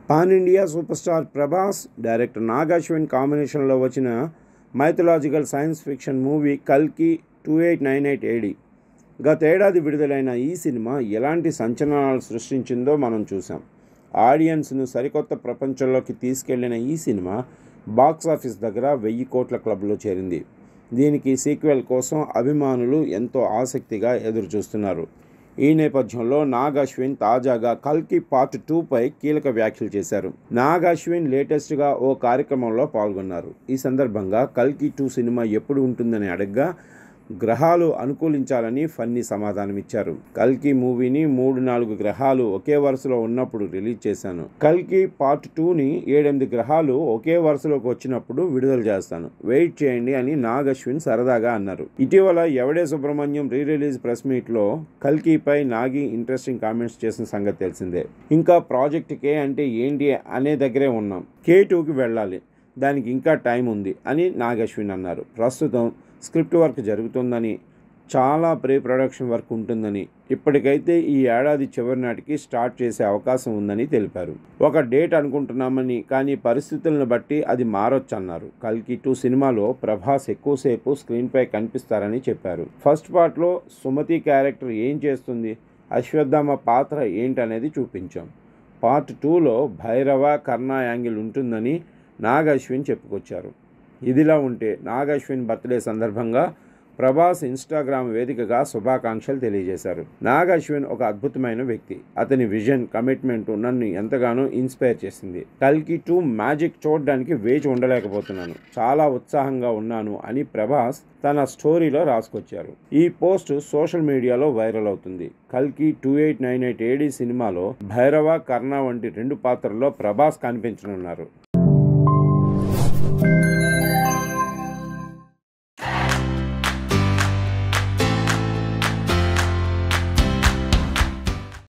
Pan India super star Prabhas, director Nag Ashwin కాంబినేషన్లో వచ్చిన mythological science fiction movie కల్కి 2898 AD గతేడాది విడుదలైన ఈ సినిమా ఎలాంటి సంచలనాలు సృష్టించిందో మనం చూసాం. ఆడియన్స్ను సరికొత్త ప్రపంచంలోకి తీసుకెళ్లిన ఈ సినిమా బాక్సాఫీస్ దగ్గర 1000 కోట్ల క్లబ్లో చేరింది. దీనికి సీక్వెల్ కోసం అభిమానులు ఎంతో ఆసక్తిగా ఎదురుచూస్తున్నారు. ఈ నేపథ్యంలో నాగ్ అశ్విన్ తాజాగా కల్కి పార్ట్ 2పై కీలక వ్యాఖ్యలు చేశారు. నాగ్ అశ్విన్ లేటెస్ట్గా ఓ కార్యక్రమంలో పాల్గొన్నారు. ఈ సందర్భంగా కల్కి 2 సినిమా ఎప్పుడు ఉంటుందని అడగ్గా గ్రహాలు అనుకూలించాలని ఫన్నీ సమాధానమిచ్చారు. కల్కి మూవీని 3-4 గ్రహాలు ఒకే వరుసలో ఉన్నప్పుడు రిలీజ్ చేశాను. కల్కి పార్ట్ 2ని 7-8 గ్రహాలు ఒకే వరుసలోకి వచ్చినప్పుడు విడుదల చేస్తాను, వెయిట్ చేయండి అని నాగ్ అశ్విన్ సరదాగా అన్నారు. ఇటీవల ఎవడే సుబ్రహ్మణ్యం రిలీజ్ ప్రెస్ మీట్లో కల్కిపై నాగి ఇంట్రెస్టింగ్ కామెంట్స్ చేసిన సంగతి తెలిసిందే. ఇంకా ప్రాజెక్ట్ కే అంటే ఏంటి అనే దగ్గరే ఉన్నాం, K2కి వెళ్ళాలి, దానికి ఇంకా టైం ఉంది అని నాగ్ అశ్విన్ అన్నారు. ప్రస్తుతం స్క్రిప్ట్ వర్క్ జరుగుతుందని, చాలా ప్రీ ప్రొడక్షన్ వర్క్ ఉంటుందని, ఇప్పటికైతే ఈ ఏడాది చివరి నాటికి స్టార్ట్ చేసే అవకాశం ఉందని తెలిపారు. ఒక డేట్ అనుకుంటున్నామని, కానీ పరిస్థితులను బట్టి అది మారొచ్చన్నారు. కల్కి 2 సినిమాలో ప్రభాస్ ఎక్కువసేపు స్క్రీన్పై కనిపిస్తారని చెప్పారు. ఫస్ట్ పార్ట్లో సుమతి క్యారెక్టర్ ఏం చేస్తుంది, అశ్వత్థామ పాత్ర ఏంటనేది చూపించాం. పార్ట్ 2లో భైరవ కర్ణ యాంగిల్ ఉంటుందని నాగ్ అశ్విన్ చెప్పుకొచ్చారు. ఇదిలా ఉంటే నాగ్ అశ్విన్ బర్త్డే సందర్భంగా ప్రభాస్ ఇన్స్టాగ్రామ్ వేదికగా శుభాకాంక్షలు తెలియజేశారు. నాగ్ అశ్విన్ ఒక అద్భుతమైన వ్యక్తి. అతని విజన్, కమిట్మెంట్ నన్ను ఎంతగానో ఇన్స్పైర్ చేసింది. కల్కి 2 మ్యాజిక్ చూడడానికి వేచి ఉండలేకపోతున్నాను, చాలా ఉత్సాహంగా ఉన్నాను అని ప్రభాస్ తన స్టోరీలో రాసుకొచ్చారు. ఈ పోస్ట్ సోషల్ మీడియాలో వైరల్ అవుతుంది. కల్కి 2898 AD సినిమాలో భైరవ, కర్ణ వంటి 2 పాత్రల్లో ప్రభాస్ కనిపించనున్నారు.